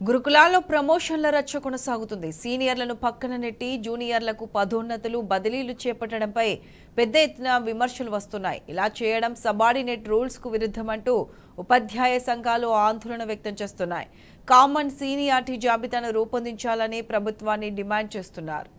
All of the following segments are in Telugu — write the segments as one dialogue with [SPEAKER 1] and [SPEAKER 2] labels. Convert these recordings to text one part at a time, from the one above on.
[SPEAKER 1] గురుకులాల్లో ప్రమోషన్ల రచ్చ కొనసాగుతుంది. సీనియర్లను పక్కన నెట్టి జూనియర్లకు పదోన్నతులు బదిలీలు చేపట్టడంపై పెద్ద ఎత్తున విమర్శలు వస్తున్నాయి. ఇలా చేయడం సబార్డినేట్ రూల్స్ కు విరుద్ధమంటూ ఉపాధ్యాయ సంఘాలు ఆందోళన వ్యక్తం చేస్తున్నాయి. కామన్ సీనియారిటీ జాబితాను రూపొందించాలని ప్రభుత్వాన్ని డిమాండ్ చేస్తున్నారు.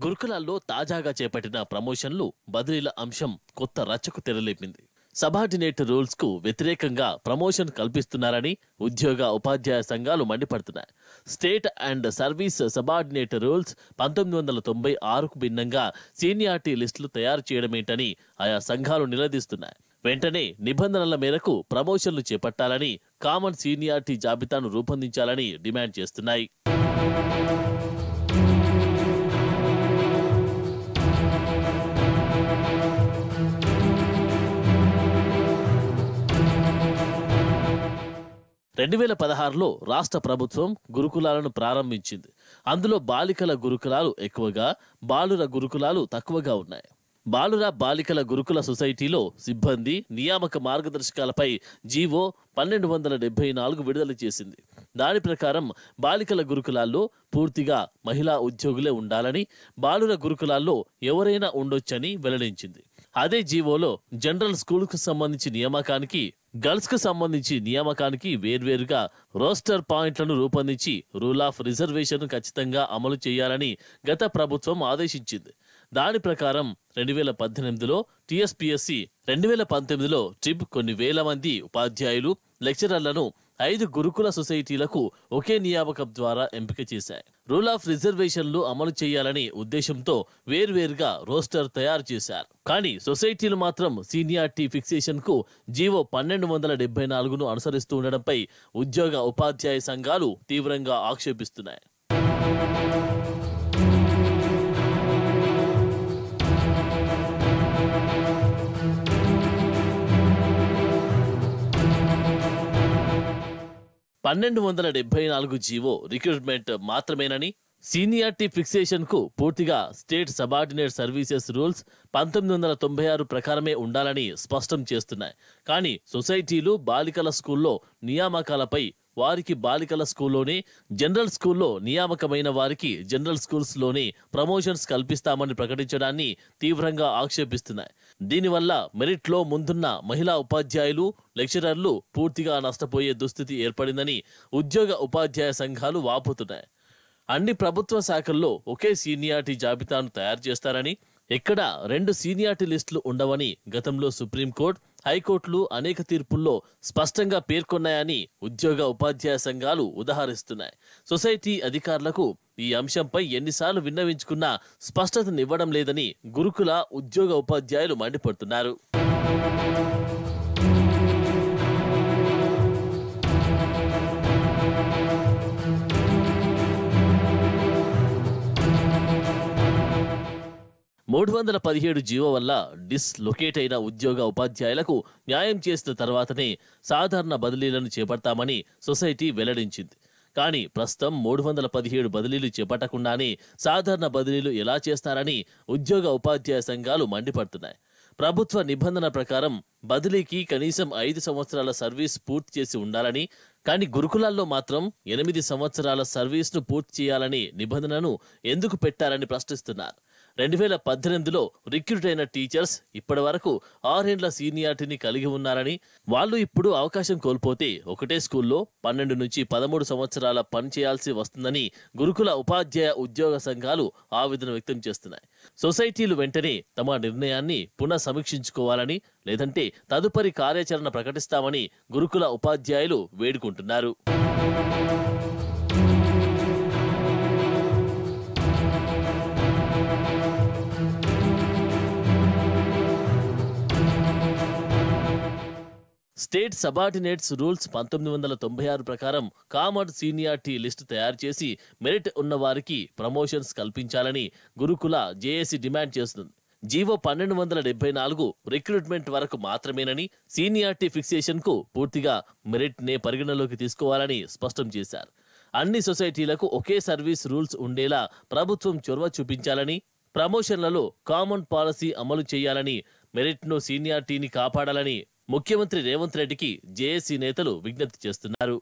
[SPEAKER 2] గురుకులాల్లో తాజాగా చేపట్టిన ప్రమోషన్లు బదిలీల అంశం కొత్త రచ్చకు తెరలేపింది. సబార్డినేట్ రూల్స్ కు వ్యతిరేకంగా ప్రమోషన్ కల్పిస్తున్నారని ఉద్యోగ ఉపాధ్యాయ సంఘాలు మండిపడుతున్నాయి. State and service subordinate rules 1996కు భిన్నంగా సీనియారిటీ లిస్టులు తయారు చేయడమేంటని ఆయా సంఘాలు నిలదీస్తున్నాయి. వెంటనే నిబంధనల మేరకు ప్రమోషన్లు చేపట్టాలని, కామన్ సీనియారిటీ జాబితాను రూపొందించాలని డిమాండ్ చేస్తున్నాయి. రెండు 2016లో రాష్ట్ర ప్రభుత్వం గురుకులాలను ప్రారంభించింది. అందులో బాలికల గురుకులాలు ఎక్కువగా, బాలుర గురుకులాలు తక్కువగా ఉన్నాయి. బాలుర బాలికల గురుకుల సొసైటీలో సిబ్బంది నియామక మార్గదర్శకాలపై జీవో 1274 విడుదల చేసింది. దాని ప్రకారం బాలికల గురుకులాల్లో పూర్తిగా మహిళా ఉద్యోగులే ఉండాలని, బాలుర గురుకులాల్లో ఎవరైనా ఉండొచ్చని వెల్లడించింది. అదే జీవోలో జనరల్ స్కూల్కు సంబంధించి నియామకానికి, గర్ల్స్ కు సంబంధించి నియామకానికి వేర్వేరుగా రోస్టర్ పాయింట్లను రూపొందించి రూల్ ఆఫ్ రిజర్వేషన్ ఖచ్చితంగా అమలు చేయాలని గత ప్రభుత్వం ఆదేశించింది. దాని ప్రకారం 2018లో టీఎస్పీఎస్సీ, 2019లో ట్రిబ్ కొన్ని వేల మంది ఉపాధ్యాయులు, లెక్చరర్లను 5 గురుకుల సొసైటీలకు ఒకే నియామకం ద్వారా ఎంపిక చేశాయి. రూల్ ఆఫ్ రిజర్వేషన్లు అమలు చేయాలని ఉద్దేశంతో వేర్వేరుగా రోస్టర్ తయారు చేశారు. కానీ సొసైటీలు మాత్రం సీనియారిటీ ఫిక్సేషన్ కు జీవో 1274ను అనుసరిస్తూ ఉండడంపై ఉద్యోగ ఉపాధ్యాయ సంఘాలు తీవ్రంగా ఆక్షేపిస్తున్నాయి. జీవో రిక్రూట్మెంట్ మాత్రమేనని, సీనియారిటీ ఫిక్సేషన్ కు పూర్తిగా స్టేట్ సబార్డినేట్ సర్వీసెస్ రూల్స్ 1996 ప్రకారమే ఉండాలని స్పష్టం చేస్తున్నాయి. కానీ సొసైటీలు బాలికల స్కూల్లో నియామకాలపై వారికి బాలికల స్కూల్లోనే, జనరల్ స్కూల్లో నియామకమైన వారికి జనరల్ స్కూల్స్ లోనే ప్రమోషన్స్ కల్పిస్తామని ప్రకటించడాన్ని తీవ్రంగా ఆక్షేపిస్తున్నాయి. దీనివల్ల మెరిట్లో ముందున్న మహిళా ఉపాధ్యాయులు, లెక్చరర్లు పూర్తిగా నష్టపోయే దుస్థితి ఏర్పడిందని ఉద్యోగ ఉపాధ్యాయ సంఘాలు వాపోతున్నాయి. అన్ని ప్రభుత్వ శాఖల్లో ఒకే సీనియారిటీ జాబితాను తయారు చేస్తారని, ఎక్కడ 2 సీనియారిటీ లిస్టులు ఉండవని గతంలో సుప్రీంకోర్టు, హైకోర్టులు అనేక తీర్పుల్లో స్పష్టంగా పేర్కొన్నాయని ఉద్యోగ ఉపాధ్యాయ సంఘాలు ఉదహరిస్తున్నాయి. సొసైటీ అధికారులకు ఈ అంశంపై ఎన్నిసార్లు విన్నవించుకున్నా స్పష్టతనివ్వడం లేదని గురుకుల ఉద్యోగ ఉపాధ్యాయులు మండిపడుతున్నారు. జీవో వల్ల డిస్లొకేట్ అయిన ఉద్యోగ ఉపాధ్యాయులకు న్యాయం చేసిన తర్వాతనే సాధారణ బదిలీలను చేపడతామని సొసైటీ వెల్లడించింది. కానీ ప్రస్తుతం 317 బదిలీలు చేపట్టకుండానే సాధారణ బదిలీలు ఎలా చేస్తారని ఉద్యోగ ఉపాధ్యాయ సంఘాలు మండిపడుతున్నాయి. ప్రభుత్వ నిబంధన ప్రకారం బదిలీకి కనీసం 5 సంవత్సరాల సర్వీస్ పూర్తి చేసి ఉండాలని, కానీ గురుకులాల్లో మాత్రం 8 సంవత్సరాల సర్వీస్ను పూర్తి చేయాలని నిబంధనను ఎందుకు పెట్టారని ప్రశ్నిస్తున్నారు. 2018లో రిక్రూట్ అయిన టీచర్స్ ఇప్పటి వరకు 6 ఏళ్ల సీనియారిటీని కలిగి ఉన్నారని, వాళ్ళు ఇప్పుడు అవకాశం కోల్పోతే ఒకటే స్కూల్లో 12 నుంచి 13 సంవత్సరాల పని చేయాల్సి వస్తుందని గురుకుల ఉపాధ్యాయ ఉద్యోగ సంఘాలు ఆవేదన వ్యక్తం చేస్తున్నాయి. సొసైటీలు వెంటనే తమ నిర్ణయాన్ని పునఃసమీక్షించుకోవాలని, లేదంటే తదుపరి కార్యాచరణ ప్రకటిస్తామని గురుకుల ఉపాధ్యాయులు వేడుకుంటున్నారు. స్టేట్ సబార్డినేట్స్ రూల్స్ 1996 ప్రకారం కామన్ సీనియారిటీ లిస్టు తయారు చేసి మెరిట్ ఉన్న వారికి ప్రమోషన్స్ కల్పించాలని గురుకుల జేఏసీ డిమాండ్ చేస్తుంది. జీవో 1274 రిక్రూట్మెంట్ వరకు మాత్రమేనని, సీనియారిటీ ఫిక్సేషన్ కు పూర్తిగా మెరిట్ నే పరిగణలోకి తీసుకోవాలని స్పష్టం చేశారు. అన్ని సొసైటీలకు ఒకే సర్వీస్ రూల్స్ ఉండేలా ప్రభుత్వం చొరవ చూపించాలని, ప్రమోషన్లలో కామన్ పాలసీ అమలు చేయాలని, మెరిట్ను సీనియారిటీని కాపాడాలని ముఖ్యమంత్రి రేవంత్ రెడ్డికి జేఏసీ నేతలు విజ్ఞప్తి చేస్తున్నారు.